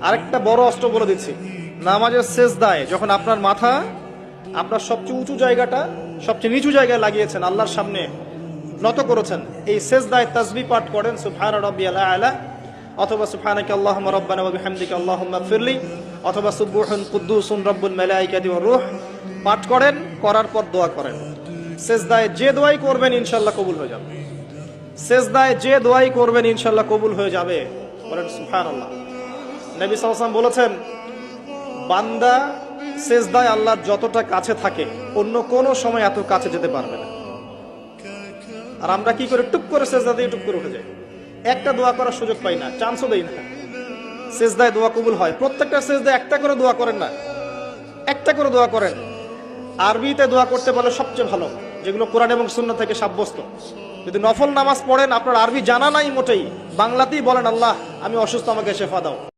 আরেকটা বড় অস্ত্র বলে দিচ্ছি, নামাজের সেজদায় যখন আপনার মাথা আপনার সবচেয়ে উঁচু জায়গাটা সবচেয়ে নিচু জায়গায় লাগিয়েছেন, আল্লাহর সামনে নত করেছেন, এই সেজদায় তাসবিহ পাঠ করেন সুবহানা রাব্বিয়াল আ'লা, অথবা সুবহানাকা আল্লাহুম্মা রাব্বানা ওয়া বিহামদিকা আল্লাহুম্মা ইগফিরলি, অথবা সুবহুন কুদ্দুসুন রব্বুল মালাইকাতি ওয়ার রূহ পাঠ করেন। করার পর দোয়া করেন। সেজদায় যে দোয়াই করবেন ইনশাআল্লাহ কবুল হয়ে যাবে। সেজদায় যে দোয়াই করবেন ইনশাআল্লাহ কবুল হয়ে যাবে। বলেন সুবহানাল্লাহ। নবী সাল্লাল্লাহু আলাইহি ওয়াসাল্লাম বলেছেন, বান্দা সেজদায় আল্লাহর যতটা কাছে থাকে অন্য কোনো সময় এত কাছে যেতে পারবে না। আর আমরা কি করে টুক করে সেজদা দিয়ে টুক করে উঠে যাই, একটা দোয়া করার সুযোগ পাই না, চান্সও দেই না। সেজদায় দোয়া কবুল হয়, প্রত্যেকটা সেজদায় একটা করে দোয়া করেন না, একটা করে দোয়া করেন। আরবিতে দোয়া করতে পারলে সবচেয়ে ভালো, যেগুলো কোরআন এবং সুন্নাহ থেকে সাব্যস্ত। যদি নফল নামাজ পড়েন, আপনার আরবি জানা নাই মোটেই, বাংলাতেই বলেন, আল্লাহ আমি অসুস্থ, আমাকে শেফা দাও।